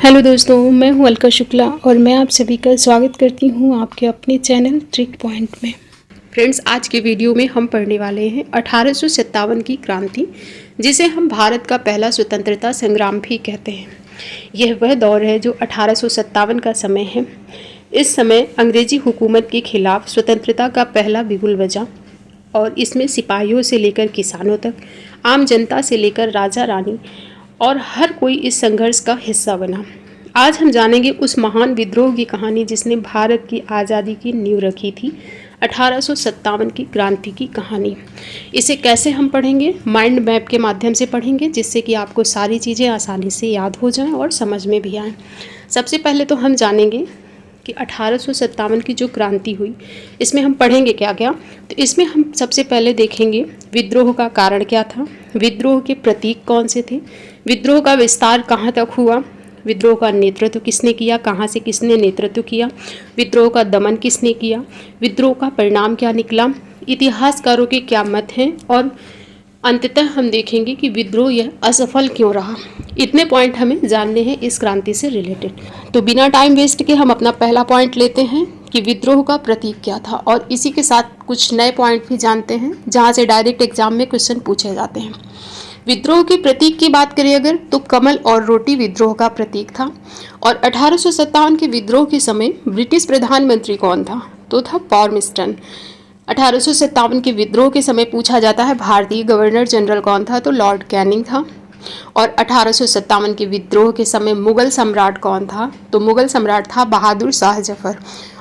Hello दोस्तों, मैं हूं अलका शुक्ला और मैं आप सभी का स्वागत करती हूं आपके अपने चैनल ट्रिक पॉइंट में। फ्रेंड्स, आज के वीडियो में हम पढ़ने वाले हैं 1857 की क्रांति, जिसे हम भारत का पहला स्वतंत्रता संग्राम भी कहते हैं। यह वह दौर है जो 1857 का समय है। इस समय अंग्रेजी हुकूमत के खिलाफ स्वतंत्रता का पहला बिगुल बजा और इसमें सिपाहियों से लेकर किसानों तक, आम जनता से लेकर राजा रानी और हर कोई इस संघर्ष का हिस्सा बना। आज हम जानेंगे उस महान विद्रोह की कहानी जिसने भारत की आज़ादी की नींव रखी थी, 1857 की क्रांति की कहानी। इसे कैसे हम पढ़ेंगे? माइंड मैप के माध्यम से पढ़ेंगे, जिससे कि आपको सारी चीज़ें आसानी से याद हो जाएं और समझ में भी आएँ। सबसे पहले तो हम जानेंगे कि 1857 की जो क्रांति हुई, इसमें हम पढ़ेंगे क्या क्या। तो इसमें हम सबसे पहले देखेंगे विद्रोह का कारण क्या था, विद्रोह के प्रतीक कौन से थे, विद्रोह का विस्तार कहाँ तक हुआ, विद्रोह का नेतृत्व किसने किया, कहाँ से किसने नेतृत्व किया, विद्रोह का दमन किसने किया, विद्रोह का परिणाम क्या निकला, इतिहासकारों के क्या मत हैं, और अंततः हम देखेंगे कि विद्रोह यह असफल क्यों रहा। इतने पॉइंट हमें जानने हैं इस क्रांति से रिलेटेड। तो बिना टाइम वेस्ट के हम अपना पहला पॉइंट लेते हैं कि विद्रोह का प्रतीक क्या था, और इसी के साथ कुछ नए पॉइंट भी जानते हैं जहाँ से डायरेक्ट एग्जाम में क्वेश्चन पूछे जाते हैं। विद्रोह के प्रतीक की बात करें अगर, तो कमल और रोटी विद्रोह का प्रतीक था। और 1857 के विद्रोह के समय ब्रिटिश प्रधानमंत्री कौन था? तो था पॉर्मस्टन। 1857 के विद्रोह के समय पूछा जाता है भारतीय गवर्नर जनरल कौन था? तो लॉर्ड कैनिंग था। और 1857 के विद्रोह के समय मुगल सम्राट कौन था? तो मुगल सम्राट था बहादुर शाह जफर,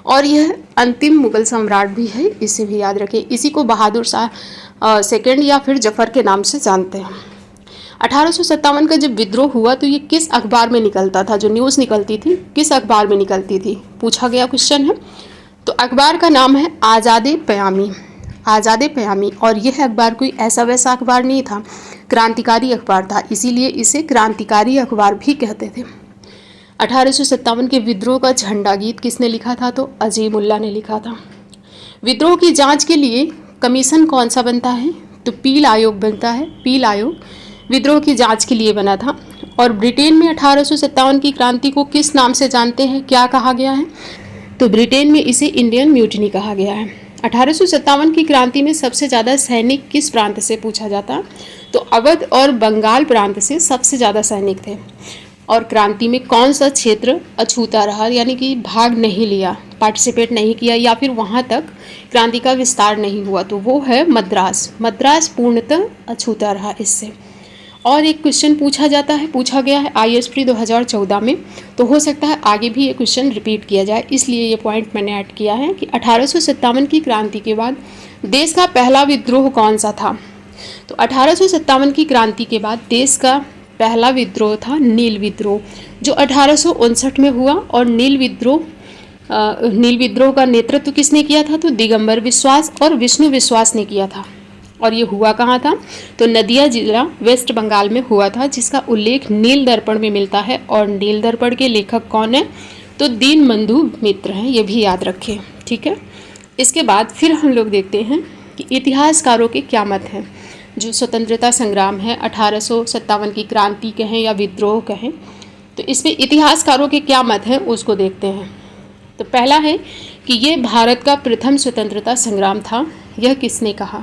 और यह अंतिम मुगल सम्राट भी है, इसे भी याद रखें। इसी को बहादुर शाह सेकंड या फिर जफर के नाम से जानते हैं। 1857 का जब विद्रोह हुआ तो ये किस अखबार में निकलता था? जो न्यूज़ निकलती थी किस अखबार में निकलती थी, पूछा गया क्वेश्चन है। तो अखबार का नाम है आज़ादे पयामी, आज़ादे पयामी। और यह अखबार कोई ऐसा वैसा अखबार नहीं था, क्रांतिकारी अखबार था, इसीलिए इसे क्रांतिकारी अखबार भी कहते थे। 1857 के विद्रोह का झंडा गीत किसने लिखा था? तो अजीमुल्ला ने लिखा था। विद्रोह की जांच के लिए कमीशन कौन सा बनता है? तो पील आयोग बनता है। पील आयोग विद्रोह की जांच के लिए बना था। और ब्रिटेन में 1857 की क्रांति को किस नाम से जानते हैं, क्या कहा गया है? तो ब्रिटेन में इसे इंडियन म्यूटिनी कहा गया है। 1857 की क्रांति में सबसे ज़्यादा सैनिक किस प्रांत से पूछा जाता? तो अवध और बंगाल प्रांत से सबसे ज़्यादा सैनिक थे। और क्रांति में कौन सा क्षेत्र अछूता रहा, यानी कि भाग नहीं लिया, पार्टिसिपेट नहीं किया, या फिर वहाँ तक क्रांति का विस्तार नहीं हुआ? तो वो है मद्रास। मद्रास पूर्णतः अछूता रहा इससे। और एक क्वेश्चन पूछा गया है IAS प्री 2014 में, तो हो सकता है आगे भी ये क्वेश्चन रिपीट किया जाए, इसलिए ये पॉइंट मैंने ऐड किया है कि 1857 की क्रांति के बाद देश का पहला विद्रोह कौन सा था? तो 1857 की क्रांति के बाद देश का पहला विद्रोह था नील विद्रोह, जो 1859 में हुआ। और नील विद्रोह का नेतृत्व किसने किया था? तो दिगंबर विश्वास और विष्णु विश्वास ने किया था। और ये हुआ कहाँ था? तो नदिया जिला वेस्ट बंगाल में हुआ था, जिसका उल्लेख नील दर्पण में मिलता है। और नील दर्पण के लेखक कौन है? तो दीनबंधु मित्र हैं, ये भी याद रखें, ठीक है। इसके बाद फिर हम लोग देखते हैं कि इतिहासकारों के क्या मत हैं। जो स्वतंत्रता संग्राम है, 1857 की क्रांति कहें या विद्रोह कहें, तो इसमें इतिहासकारों के क्या मत हैं उसको देखते हैं। तो पहला है कि ये भारत का प्रथम स्वतंत्रता संग्राम था। यह किसने कहा?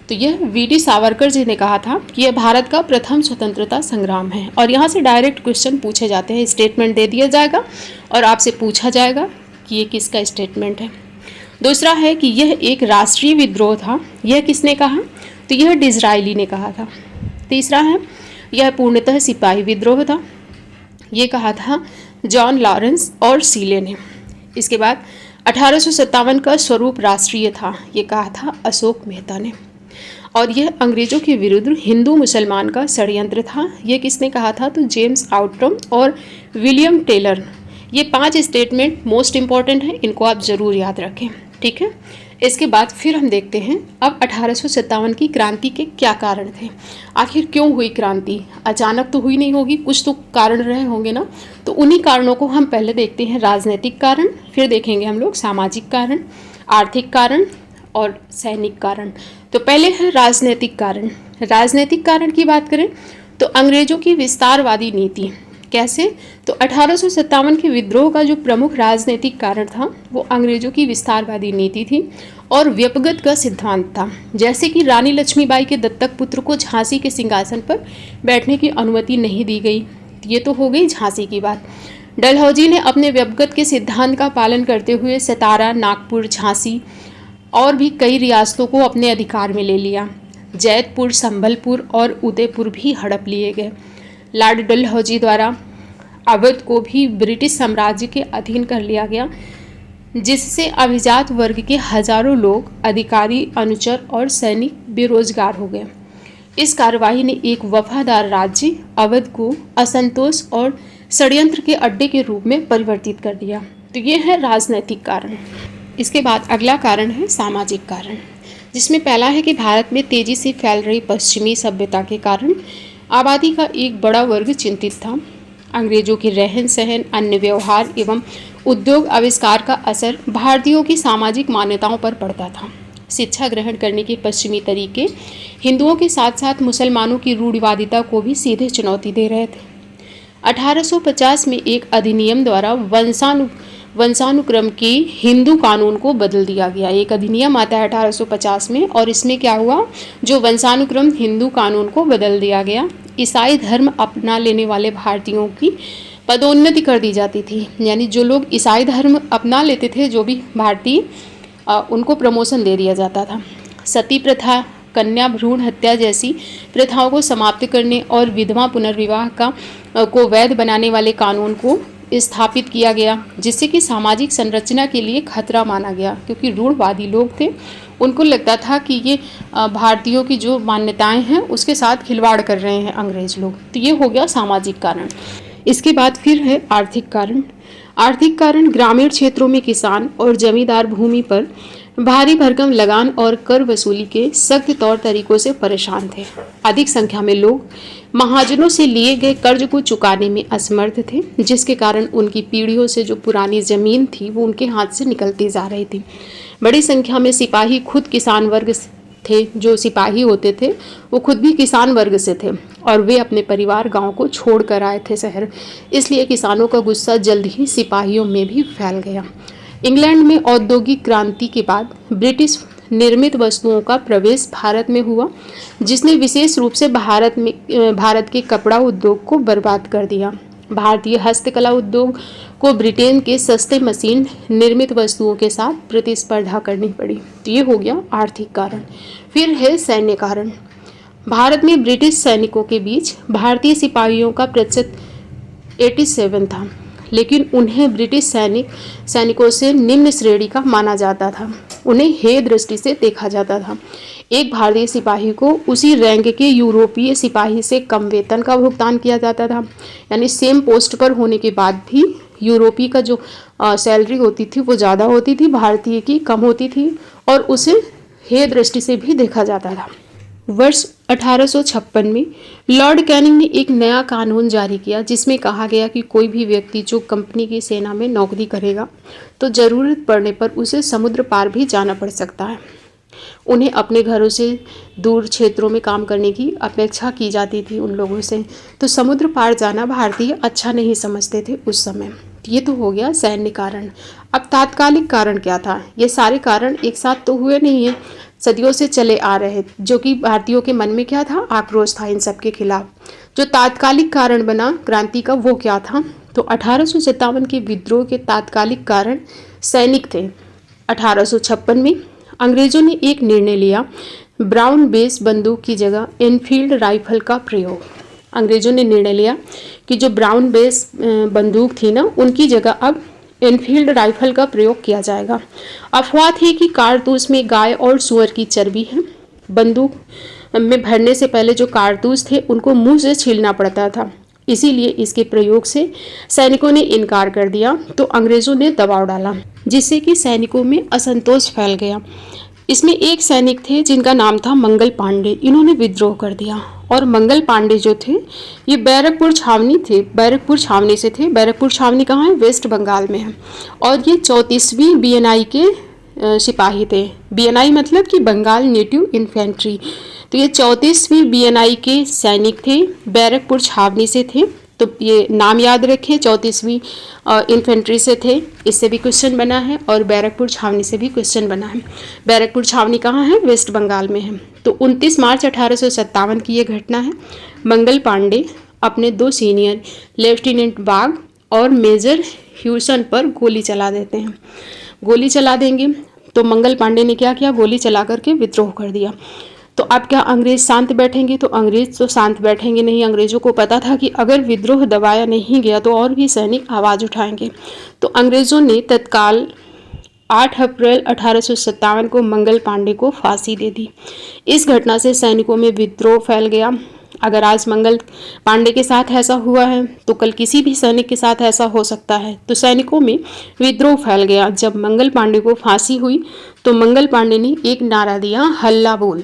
तो यह VD सावरकर जी ने कहा था कि यह भारत का प्रथम स्वतंत्रता संग्राम है। और यहाँ से डायरेक्ट क्वेश्चन पूछे जाते हैं, स्टेटमेंट दे दिया जाएगा और आपसे पूछा जाएगा कि ये किसका स्टेटमेंट है। दूसरा है कि यह एक राष्ट्रीय विद्रोह था। यह किसने कहा? तो यह डिज़रायली ने कहा था। तीसरा है यह पूर्णतः सिपाही विद्रोह था। ये कहा था जॉन लॉरेंस और सीले ने। इसके बाद 1857 का स्वरूप राष्ट्रीय था। ये कहा था अशोक मेहता ने। और यह अंग्रेजों के विरुद्ध हिंदू मुसलमान का षड्यंत्र था। यह किसने कहा था? तो जेम्स आउटरम और विलियम टेलर। ये 5 स्टेटमेंट मोस्ट इंपॉर्टेंट है, इनको आप ज़रूर याद रखें, ठीक है। इसके बाद फिर हम देखते हैं अब 1857 की क्रांति के क्या कारण थे। आखिर क्यों हुई क्रांति? अचानक तो हुई नहीं होगी, कुछ तो कारण रहे होंगे ना। तो उन्हीं कारणों को हम पहले देखते हैं, राजनीतिक कारण, फिर देखेंगे हम लोग सामाजिक कारण, आर्थिक कारण और सैनिक कारण। तो पहले है राजनीतिक कारण। राजनीतिक कारण की बात करें तो अंग्रेजों की विस्तारवादी नीति, कैसे? तो 1857 के विद्रोह का जो प्रमुख राजनीतिक कारण था वो अंग्रेजों की विस्तारवादी नीति थी और व्यपगत का सिद्धांत था। जैसे कि रानी लक्ष्मीबाई के दत्तक पुत्र को झांसी के सिंहासन पर बैठने की अनुमति नहीं दी गई। ये तो हो गई झांसी की बात। डलहौजी ने अपने व्यपगत के सिद्धांत का पालन करते हुए सतारा, नागपुर, झांसी और भी कई रियासतों को अपने अधिकार में ले लिया। जैतपुर, संबलपुर और उदयपुर भी हड़प लिए गए। लॉर्ड डलहौजी द्वारा अवध को भी ब्रिटिश साम्राज्य के अधीन कर लिया गया, जिससे अभिजात वर्ग के हजारों लोग, अधिकारी, अनुचर और सैनिक बेरोजगार हो गए। इस कार्रवाई ने एक वफादार राज्य अवध को असंतोष और षड्यंत्र के अड्डे के रूप में परिवर्तित कर दिया। तो ये है राजनैतिक कारण। इसके बाद अगला कारण है सामाजिक कारण, जिसमें पहला है कि भारत में तेजी से फैल रही पश्चिमी सभ्यता के कारण आबादी का एक बड़ा वर्ग चिंतित था। अंग्रेजों के रहन सहन, अन्य व्यवहार एवं उद्योग आविष्कार का असर भारतीयों की सामाजिक मान्यताओं पर पड़ता था। शिक्षा ग्रहण करने के पश्चिमी तरीके हिंदुओं के साथ साथ मुसलमानों की रूढ़िवादिता को भी सीधे चुनौती दे रहे थे। 1850 में एक अधिनियम द्वारा वंशानुक्रम के हिंदू कानून को बदल दिया गया। एक अधिनियम आता है 1850 में और इसमें क्या हुआ, जो वंशानुक्रम हिंदू कानून को बदल दिया गया। ईसाई धर्म अपना लेने वाले भारतीयों की पदोन्नति कर दी जाती थी, यानी जो लोग ईसाई धर्म अपना लेते थे, जो भी भारतीय, उनको प्रमोशन दे दिया जाता था। सती प्रथा, कन्या भ्रूण हत्या जैसी प्रथाओं को समाप्त करने और विधवा पुनर्विवाह को वैध बनाने वाले कानून को स्थापित किया गया, जिससे कि सामाजिक संरचना के लिए खतरा माना गया, क्योंकि रूढ़वादी लोग थे, उनको लगता था कि ये भारतीयों की जो मान्यताएं हैं उसके साथ खिलवाड़ कर रहे हैं अंग्रेज लोग। तो ये हो गया सामाजिक कारण। इसके बाद फिर है आर्थिक कारण। आर्थिक कारण ग्रामीण क्षेत्रों में किसान और जमींदार भूमि पर भारी भरकम लगान और कर वसूली के सख्त तौर तरीकों से परेशान थे। अधिक संख्या में लोग महाजनों से लिए गए कर्ज को चुकाने में असमर्थ थे, जिसके कारण उनकी पीढ़ियों से जो पुरानी जमीन थी वो उनके हाथ से निकलती जा रही थी। बड़ी संख्या में सिपाही खुद किसान वर्ग थे। जो सिपाही होते थे वो खुद भी किसान वर्ग से थे और वे अपने परिवार गांव को छोड़ कर आए थे शहर। इसलिए किसानों का गुस्सा जल्द ही सिपाहियों में भी फैल गया। इंग्लैंड में औद्योगिक क्रांति के बाद ब्रिटिश निर्मित वस्तुओं का प्रवेश भारत में हुआ, जिसने विशेष रूप से भारत के कपड़ा उद्योग को बर्बाद कर दिया। भारतीय हस्तकला उद्योग को ब्रिटेन के सस्ते मशीन निर्मित वस्तुओं के साथ प्रतिस्पर्धा करनी पड़ी। तो ये हो गया आर्थिक कारण। फिर है सैन्य कारण। भारत में ब्रिटिश सैनिकों के बीच भारतीय सिपाहियों का प्रतिशत 87 था, लेकिन उन्हें ब्रिटिश सैनिकों से निम्न श्रेणी का माना जाता था। उन्हें हेय दृष्टि से देखा जाता था। एक भारतीय सिपाही को उसी रैंक के यूरोपीय सिपाही से कम वेतन का भुगतान किया जाता था, यानी सेम पोस्ट पर होने के बाद भी यूरोपीय का जो सैलरी होती थी वो ज़्यादा होती थी, भारतीय की कम होती थी, और उसे हेय दृष्टि से भी देखा जाता था। वर्ष 1856 में लॉर्ड कैनिंग ने एक नया कानून जारी किया, जिसमें कहा गया कि कोई भी व्यक्ति जो कंपनी की सेना में नौकरी करेगा तो ज़रूरत पड़ने पर उसे समुद्र पार भी जाना पड़ सकता है। उन्हें अपने घरों से दूर क्षेत्रों में काम करने की अपेक्षा की जाती थी उन लोगों से। तो समुद्र पार जाना भारतीय अच्छा नहीं समझते थे उस समय। ये तो हो गया सैन्य कारण। अब तात्कालिक कारण क्या था? ये सारे कारण एक साथ तो हुए नहीं है, सदियों से चले आ रहे, जो कि भारतीयों के मन में क्या था? आक्रोश था इन सब के खिलाफ। जो तात्कालिक कारण बना क्रांति का वो क्या था? तो 1857 के विद्रोह के तात्कालिक कारण सैनिक थे। 1856 में अंग्रेजों ने एक निर्णय लिया, ब्राउन बेस बंदूक की जगह एनफील्ड राइफल का प्रयोग। अंग्रेजों ने निर्णय लिया कि जो ब्राउन बेस बंदूक थी ना, उनकी जगह अब एनफील्ड राइफल का प्रयोग किया जाएगा। अफवाह थी कि कारतूस में गाय और सूअर की चर्बी है। बंदूक में भरने से पहले जो कारतूस थे उनको मुंह से छीलना पड़ता था, इसीलिए इसके प्रयोग से सैनिकों ने इनकार कर दिया। तो अंग्रेजों ने दबाव डाला, जिससे कि सैनिकों में असंतोष फैल गया। इसमें एक सैनिक थे जिनका नाम था मंगल पांडे। इन्होंने विद्रोह कर दिया और मंगल पांडे जो थे ये बैरकपुर छावनी से थे। बैरकपुर छावनी कहाँ है? वेस्ट बंगाल में है। और ये 34वीं BNI के सिपाही थे। BNI मतलब कि बंगाल नेटिव इन्फेंट्री। तो ये 34वीं BNI के सैनिक थे, बैरकपुर छावनी से थे। तो ये नाम याद रखें, 34वीं इन्फेंट्री से थे, इससे भी क्वेश्चन बना है, और बैरकपुर छावनी से भी क्वेश्चन बना है। बैरकपुर छावनी कहाँ है? वेस्ट बंगाल में है। तो 29 मार्च 1857 की ये घटना है। मंगल पांडे अपने 2 सीनियर लेफ्टिनेंट बाग और मेजर ह्यूसन पर गोली चला देते हैं। गोली चला देंगे तो मंगल पांडे ने क्या किया? गोली चला करके विद्रोह कर दिया। तो अब क्या अंग्रेज शांत बैठेंगे? तो अंग्रेज तो शांत बैठेंगे नहीं। अंग्रेजों को पता था कि अगर विद्रोह दबाया नहीं गया तो और भी सैनिक आवाज़ उठाएंगे। तो अंग्रेजों ने तत्काल 8 अप्रैल 1857 को मंगल पांडे को फांसी दे दी। इस घटना से सैनिकों में विद्रोह फैल गया। अगर आज मंगल पांडे के साथ ऐसा हुआ है तो कल किसी भी सैनिक के साथ ऐसा हो सकता है। तो सैनिकों में विद्रोह फैल गया। जब मंगल पांडे को फांसी हुई तो मंगल पांडे ने एक नारा दिया, हल्ला बोल।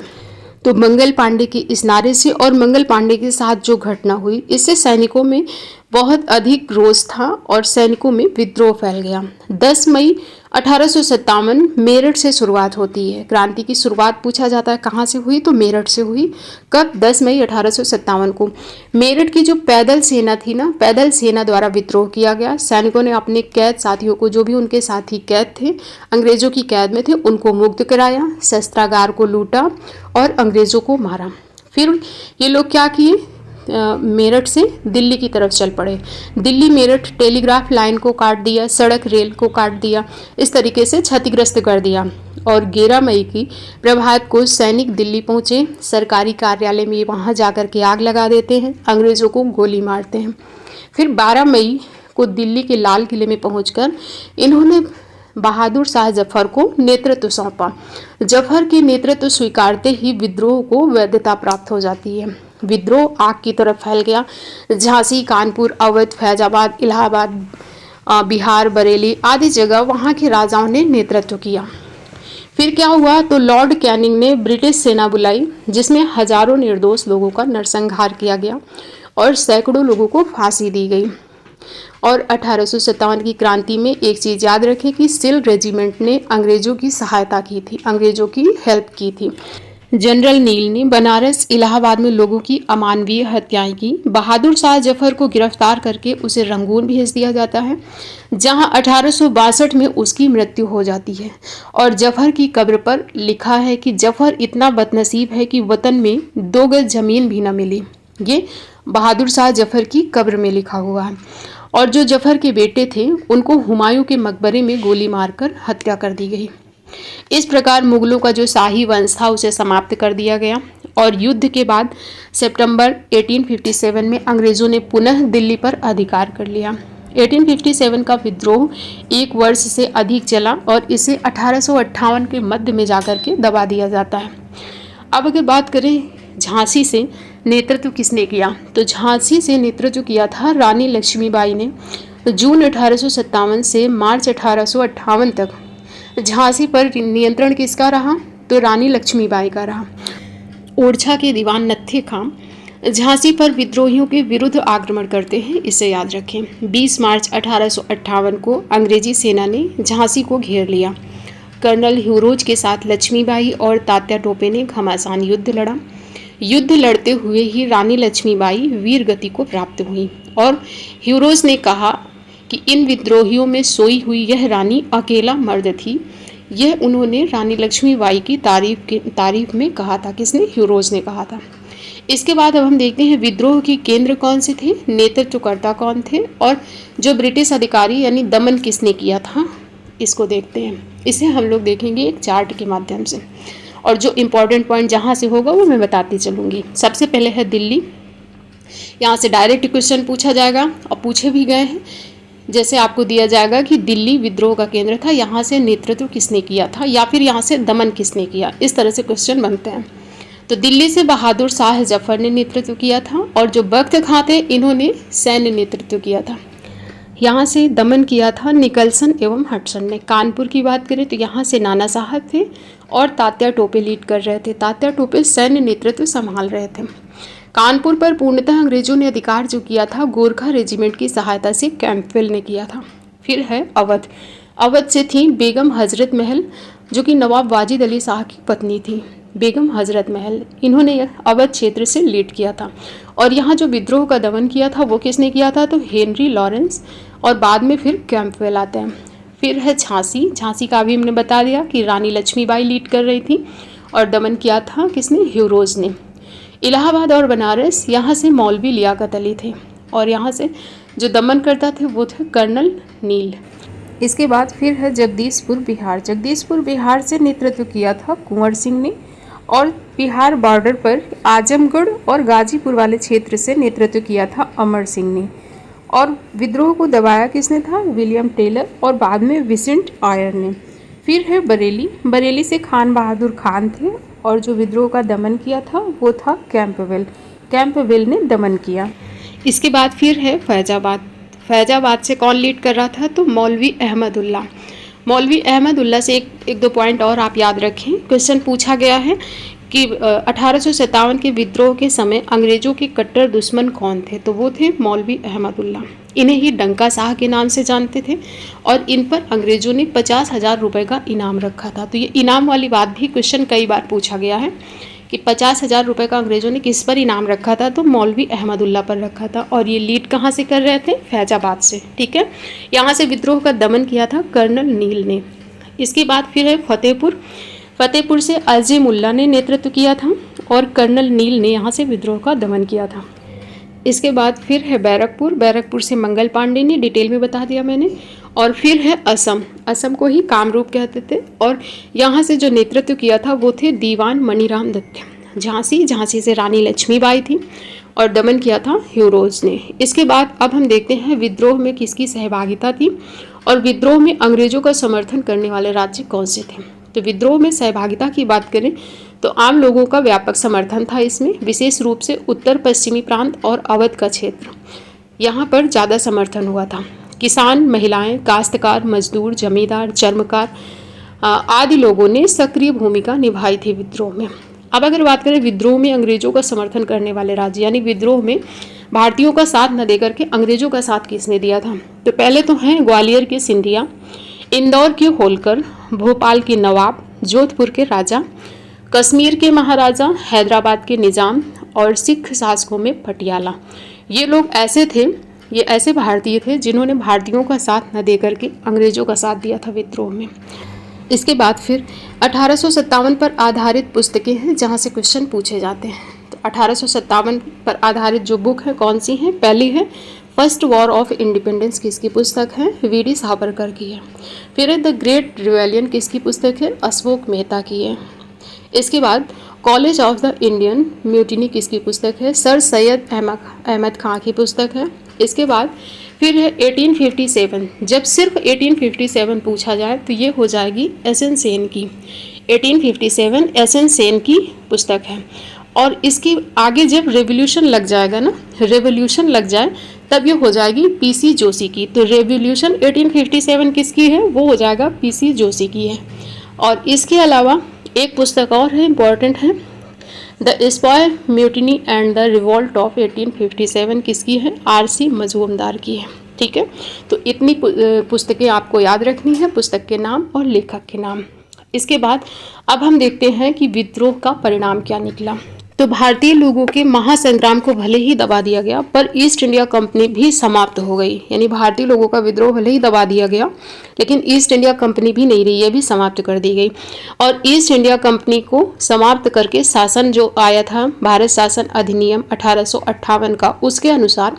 तो मंगल पांडे के इस नारे से और मंगल पांडे के साथ जो घटना हुई, इससे सैनिकों में बहुत अधिक रोष था और सैनिकों में विद्रोह फैल गया। 10 मई 1857 मेरठ से शुरुआत होती है। क्रांति की शुरुआत पूछा जाता है कहाँ से हुई? तो मेरठ से हुई। कब? 10 मई 1857 को। मेरठ की जो पैदल सेना थी ना, पैदल सेना द्वारा विद्रोह किया गया। सैनिकों ने अपने कैद साथियों को, जो भी उनके साथी कैद थे, अंग्रेजों की कैद में थे, उनको मुक्त कराया, शस्त्रागार को लूटा और अंग्रेजों को मारा। फिर ये लोग क्या किए? मेरठ से दिल्ली की तरफ चल पड़े। दिल्ली मेरठ टेलीग्राफ लाइन को काट दिया, सड़क रेल को काट दिया, इस तरीके से क्षतिग्रस्त कर दिया। और 11 मई की प्रभात को सैनिक दिल्ली पहुंचे। सरकारी कार्यालय में वहां जाकर के आग लगा देते हैं, अंग्रेजों को गोली मारते हैं। फिर 12 मई को दिल्ली के लाल किले में पहुंचकर इन्होंने बहादुर शाह जफर को नेतृत्व सौंपा। जफर के नेतृत्व स्वीकारते ही विद्रोह को वैधता प्राप्त हो जाती है। विद्रोह आग की तरफ फैल गया। झांसी, कानपुर, अवध, फैजाबाद, इलाहाबाद, बिहार, बरेली आदि जगह वहाँ के राजाओं ने नेतृत्व किया। फिर क्या हुआ? तो लॉर्ड कैनिंग ने ब्रिटिश सेना बुलाई, जिसमें हजारों निर्दोष लोगों का नरसंहार किया गया और सैकड़ों लोगों को फांसी दी गई। और 1857 की क्रांति में एक चीज़ याद रखें कि सिल रेजिमेंट ने अंग्रेजों की सहायता की थी, अंग्रेजों की हेल्प की थी। जनरल नील ने बनारस, इलाहाबाद में लोगों की अमानवीय हत्याएं की। बहादुर शाह जफर को गिरफ्तार करके उसे रंगून भेज दिया जाता है, जहां 1862 में उसकी मृत्यु हो जाती है। और जफर की कब्र पर लिखा है कि जफर इतना बदनसीब है कि वतन में 2 गज जमीन भी न मिली। ये बहादुर शाह जफर की कब्र में लिखा हुआ है। और जो जफर के बेटे थे उनको हुमायूं के मकबरे में गोली मारकर हत्या कर दी गई। इस प्रकार मुगलों का जो शाही वंश था उसे समाप्त कर दिया गया। और युद्ध के बाद सितंबर 1857 में अंग्रेजों ने पुनः दिल्ली पर अधिकार कर लिया। 1857 का विद्रोह 1 वर्ष से अधिक चला और इसे 1858 के मध्य में जाकर के दबा दिया जाता है। अब अगर बात करें झांसी से नेतृत्व किसने किया, तो झांसी से नेतृत्व किया था रानी लक्ष्मीबाई ने। जून 1857 से मार्च 1858 तक झांसी पर नियंत्रण किसका रहा? तो रानी लक्ष्मीबाई का रहा। ओरछा के दीवान नत्थे खां झांसी पर विद्रोहियों के विरुद्ध आक्रमण करते हैं, इसे याद रखें। 20 मार्च 1858 को अंग्रेजी सेना ने झांसी को घेर लिया। कर्नल ह्यूरोज के साथ लक्ष्मीबाई और तात्या टोपे ने घमासान युद्ध लड़ा। युद्ध लड़ते हुए ही रानी लक्ष्मीबाई वीर गति को प्राप्त हुई और ह्यूरोज ने कहा कि इन विद्रोहियों में सोई हुई यह रानी अकेला मर्द थी। यह उन्होंने रानी लक्ष्मीबाई की तारीफ में कहा था। किसने? ह्यूरोज ने कहा था। इसके बाद अब हम देखते हैं विद्रोह के केंद्र कौन से थे, नेतृत्वकर्ता कौन थे और जो ब्रिटिश अधिकारी यानी दमन किसने किया था, इसको देखते हैं। इसे हम लोग देखेंगे एक चार्ट के माध्यम से और जो इम्पोर्टेंट पॉइंट जहाँ से होगा वो मैं बताती चलूँगी। सबसे पहले है दिल्ली। यहाँ से डायरेक्ट क्वेश्चन पूछा जाएगा और पूछे भी गए हैं। जैसे आपको दिया जाएगा कि दिल्ली विद्रोह का केंद्र था, यहाँ से नेतृत्व किसने किया था या फिर यहाँ से दमन किसने किया, इस तरह से क्वेश्चन बनते हैं। तो दिल्ली से बहादुर शाह जफर ने नेतृत्व किया था और जो बख्त खां थे इन्होंने सैन्य नेतृत्व किया था। यहाँ से दमन किया था निकलसन एवं हडसन ने। कानपुर की बात करें तो यहाँ से नाना साहब थे और तात्या टोपे लीड कर रहे थे। तात्या टोपे सैन्य नेतृत्व संभाल रहे थे। कानपुर पर पूर्णतः अंग्रेजों ने अधिकार जो किया था गोरखा रेजिमेंट की सहायता से कैंपवेल ने किया था। फिर है अवध। अवध से थी बेगम हजरत महल जो कि नवाब वाजिद अली शाह की पत्नी थी। बेगम हजरत महल, इन्होंने अवध क्षेत्र से लीड किया था। और यहाँ जो विद्रोह का दमन किया था वो किसने किया था, तो हेनरी लॉरेंस, और बाद में फिर कैंपबेल आते हैं। फिर है झांसी, झांसी का भी हमने बता दिया कि रानी लक्ष्मीबाई लीड कर रही थी और दमन किया था किसने, ह्यूरोज ने। इलाहाबाद और बनारस, यहाँ से मौलवी लियाकत अली थे और यहाँ से जो दमन करता थे वो थे कर्नल नील। इसके बाद फिर है जगदीशपुर बिहार, जगदीशपुर बिहार से नेतृत्व किया था कुंवर सिंह ने। और बिहार बॉर्डर पर आजमगढ़ और गाजीपुर वाले क्षेत्र से नेतृत्व किया था अमर सिंह ने। और विद्रोह को दबाया किसने था, विलियम टेलर और बाद में विसेंट आयर ने। फिर है बरेली, बरेली से खान बहादुर खान थे और जो विद्रोह का दमन किया था वो था कैंपबेल, कैंपबेल ने दमन किया। इसके बाद फिर है फैजाबाद, फैजाबाद से कौन लीड कर रहा था, तो मौलवी अहमदुल्ला। मौलवी अहमदुल्ला से एक दो पॉइंट और आप याद रखें। क्वेश्चन पूछा गया है कि 1857 के विद्रोह के समय अंग्रेजों के कट्टर दुश्मन कौन थे, तो वो थे मौलवी अहमदुल्ला। इन्हें ही डंका शाह के नाम से जानते थे और इन पर अंग्रेजों ने 50,000 रुपये का इनाम रखा था। तो ये इनाम वाली बात भी क्वेश्चन कई बार पूछा गया है कि 50,000 रुपये का अंग्रेजों ने किस पर इनाम रखा था, तो मौलवी अहमदुल्ला पर रखा था। और ये लीड कहाँ से कर रहे थे, फैजाबाद से। ठीक है, यहाँ से विद्रोह का दमन किया था कर्नल नील ने। इसके बाद फिर है फतेहपुर, फतेहपुर से अजीमुल्ला ने नेतृत्व किया था और कर्नल नील ने यहाँ से विद्रोह का दमन किया था। इसके बाद फिर है बैरकपुर, बैरकपुर से मंगल पांडे ने, डिटेल में बता दिया मैंने। और फिर है असम, असम को ही कामरूप कहते थे और यहाँ से जो नेतृत्व किया था वो थे दीवान मणिराम दत्त। झांसी, झांसी से रानी लक्ष्मीबाई थी और दमन किया था ह्यूरोज ने। इसके बाद अब हम देखते हैं विद्रोह में किसकी सहभागिता थी और विद्रोह में अंग्रेजों का समर्थन करने वाले राज्य कौन से थे। तो विद्रोह में सहभागिता की बात करें तो आम लोगों का व्यापक समर्थन था इसमें, विशेष रूप से उत्तर पश्चिमी प्रांत और अवध का क्षेत्र, यहाँ पर ज़्यादा समर्थन हुआ था। किसान, महिलाएं, काश्तकार, मजदूर, जमींदार, चर्मकार आदि लोगों ने सक्रिय भूमिका निभाई थी विद्रोह में। अब अगर बात करें विद्रोह में अंग्रेजों का समर्थन करने वाले राज्य, यानी विद्रोह में भारतीयों का साथ न देकर के अंग्रेजों का साथ किसने दिया था, तो पहले तो हैं ग्वालियर के सिंधिया, इंदौर के होलकर, भोपाल के नवाब, जोधपुर के राजा, कश्मीर के महाराजा, हैदराबाद के निजाम और सिख शासकों में पटियाला। ये लोग ऐसे थे, ये ऐसे भारतीय थे जिन्होंने भारतीयों का साथ न देकर के अंग्रेजों का साथ दिया था विद्रोह में। इसके बाद फिर 1857 पर आधारित पुस्तकें हैं जहाँ से क्वेश्चन पूछे जाते हैं। तो 1857 पर आधारित जो बुक है कौन सी है, पहली है फर्स्ट वॉर ऑफ इंडिपेंडेंस, किसकी पुस्तक है, वी.डी. सावरकर की है। फिर है द ग्रेट रिवेलियन, किसकी पुस्तक है, अशोक मेहता की है। इसके बाद college of the Indian mutiny, किसकी पुस्तक है, सर सैयद अहमद खां की पुस्तक है। इसके बाद फिर है 1857, जब सिर्फ 1857 पूछा जाए तो ये हो जाएगी एस.एन. सेन की, 1857 एस.एन. सेन की पुस्तक है। और इसके आगे जब रेवोल्यूशन लग जाएगा ना, रेवोल्यूशन लग जाए तब ये हो जाएगी पी.सी. जोशी की। तो रेवोल्यूशन 1857 किसकी है, वो हो जाएगा पी.सी. जोशी की है। और इसके अलावा एक पुस्तक और है, इम्पॉर्टेंट है, the स्पॉय mutiny and the revolt of 1857, किसकी है, आर.सी. मजूमदार की है। ठीक है, तो इतनी पुस्तकें आपको याद रखनी है, पुस्तक के नाम और लेखक के नाम। इसके बाद अब हम देखते हैं कि विद्रोह का परिणाम क्या निकला। तो भारतीय लोगों के महासंग्राम को भले ही दबा दिया गया पर ईस्ट इंडिया कंपनी भी समाप्त हो गई, यानी भारतीय लोगों का विद्रोह भले ही दबा दिया गया लेकिन ईस्ट इंडिया कंपनी भी नहीं रही, ये भी समाप्त कर दी गई। और ईस्ट इंडिया कंपनी को समाप्त करके शासन जो आया था, भारत शासन अधिनियम 1858 का, उसके अनुसार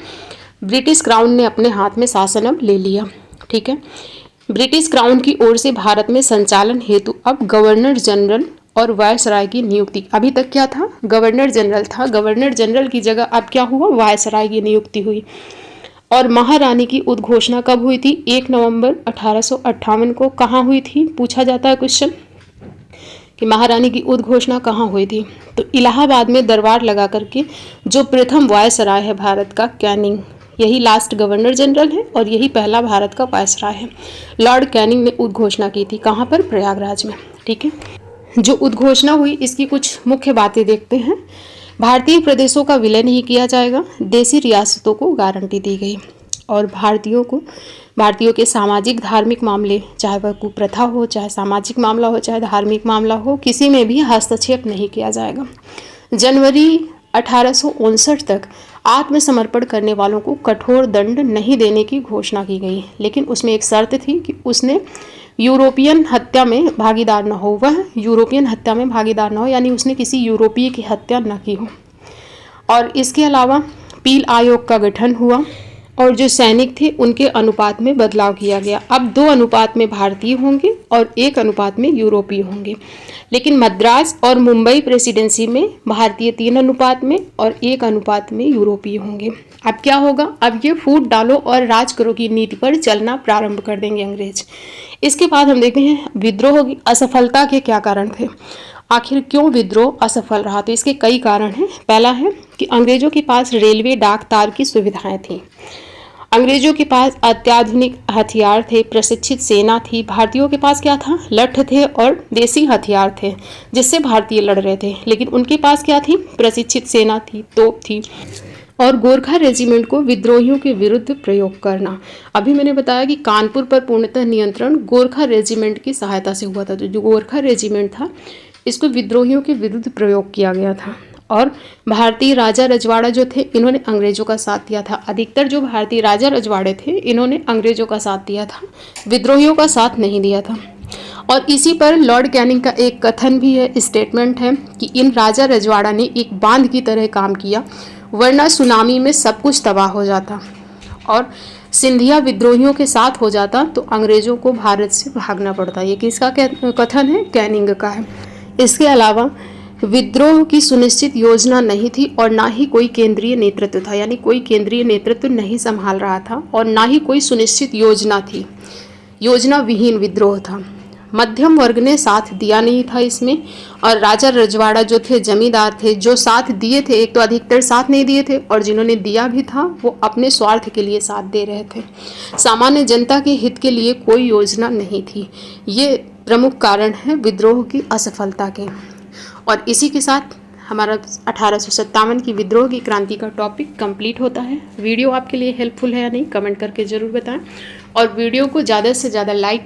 ब्रिटिश क्राउन ने अपने हाथ में शासन अब ले लिया। ठीक है, ब्रिटिश क्राउन की ओर से भारत में संचालन हेतु अब गवर्नर जनरल और वायसराय की नियुक्ति, अभी तक क्या था, गवर्नर जनरल था, गवर्नर जनरल की जगह अब क्या हुआ, वायसराय की नियुक्ति हुई। और महारानी की उद्घोषणा कब हुई थी, 1 नवंबर 1858 को। कहाँ हुई थी, पूछा जाता है क्वेश्चन कि महारानी की उद्घोषणा कहाँ हुई थी, तो इलाहाबाद में दरबार लगा करके जो प्रथम वायसराय है भारत का, कैनिंग, यही लास्ट गवर्नर जनरल है और यही पहला भारत का वायसराय है, लॉर्ड कैनिंग ने उद्घोषणा की थी। कहाँ पर, प्रयागराज में। ठीक है, जो उद्घोषणा हुई इसकी कुछ मुख्य बातें देखते हैं। भारतीय प्रदेशों का विलय नहीं किया जाएगा, देशी रियासतों को गारंटी दी गई। और भारतीयों के सामाजिक धार्मिक मामले, चाहे वह कुप्रथा हो, चाहे सामाजिक मामला हो, चाहे धार्मिक मामला हो, किसी में भी हस्तक्षेप नहीं किया जाएगा। जनवरी 1859 तक आत्मसमर्पण करने वालों को कठोर दंड नहीं देने की घोषणा की गई, लेकिन उसमें एक शर्त थी कि उसने यूरोपियन हत्या में भागीदार न हो। वह यूरोपियन हत्या में भागीदार न हो, यानी उसने किसी यूरोपीय की हत्या न की हो। और इसके अलावा पील आयोग का गठन हुआ और जो सैनिक थे उनके अनुपात में बदलाव किया गया। अब 2 अनुपात में भारतीय होंगे और 1 अनुपात में यूरोपीय होंगे। लेकिन मद्रास और मुंबई प्रेसिडेंसी में भारतीय 3 अनुपात में और 1 अनुपात में यूरोपीय होंगे। अब क्या होगा, अब ये फूट डालो और राज करो की नीति पर चलना प्रारंभ कर देंगे अंग्रेज। इसके बाद हम देखते हैं विद्रोह की असफलता के क्या कारण थे। आखिर क्यों विद्रोह असफल रहा, तो इसके कई कारण हैं। पहला है कि अंग्रेजों के पास रेलवे डाक तार की सुविधाएं थी, अंग्रेजों के पास अत्याधुनिक हथियार थे, प्रशिक्षित सेना थी। भारतीयों के पास क्या था, लठ थे और देसी हथियार थे जिससे भारतीय लड़ रहे थे, लेकिन उनके पास क्या थी, प्रशिक्षित सेना थी, तोप थी। और गोरखा रेजिमेंट को विद्रोहियों के विरुद्ध प्रयोग करना। अभी मैंने बताया कि कानपुर पर पूर्णतः नियंत्रण गोरखा रेजिमेंट की सहायता से हुआ था। तो जो गोरखा रेजिमेंट था इसको विद्रोहियों के विरुद्ध प्रयोग किया गया था। और भारतीय राजा रजवाड़ा जो थे इन्होंने अंग्रेजों का साथ दिया था। अधिकतर जो भारतीय राजा रजवाड़े थे इन्होंने अंग्रेजों का साथ दिया था, विद्रोहियों का साथ नहीं दिया था। और इसी पर लॉर्ड कैनिंग का एक कथन भी है, स्टेटमेंट है कि इन राजा रजवाड़ा ने एक बांध की तरह काम किया, वरना सुनामी में सब कुछ तबाह हो जाता और सिंधिया विद्रोहियों के साथ हो जाता तो अंग्रेजों को भारत से भागना पड़ता। ये किसका कथन है, कैनिंग का है। इसके अलावा विद्रोह की सुनिश्चित योजना नहीं थी और ना ही कोई केंद्रीय नेतृत्व था, यानी कोई केंद्रीय नेतृत्व नहीं संभाल रहा था और ना ही कोई सुनिश्चित योजना थी, योजना विहीन विद्रोह था। मध्यम वर्ग ने साथ दिया नहीं था इसमें, और राजा रजवाड़ा जो थे जमींदार थे, जो साथ दिए थे, एक तो अधिकतर साथ नहीं दिए थे और जिन्होंने दिया भी था वो अपने स्वार्थ के लिए साथ दे रहे थे, सामान्य जनता के हित के लिए कोई योजना नहीं थी। ये प्रमुख कारण है विद्रोह की असफलता के। और इसी के साथ हमारा 1857 की विद्रोह की क्रांति का टॉपिक कंप्लीट होता है। वीडियो आपके लिए हेल्पफुल है या नहीं कमेंट करके ज़रूर बताएं और वीडियो को ज़्यादा से ज़्यादा लाइक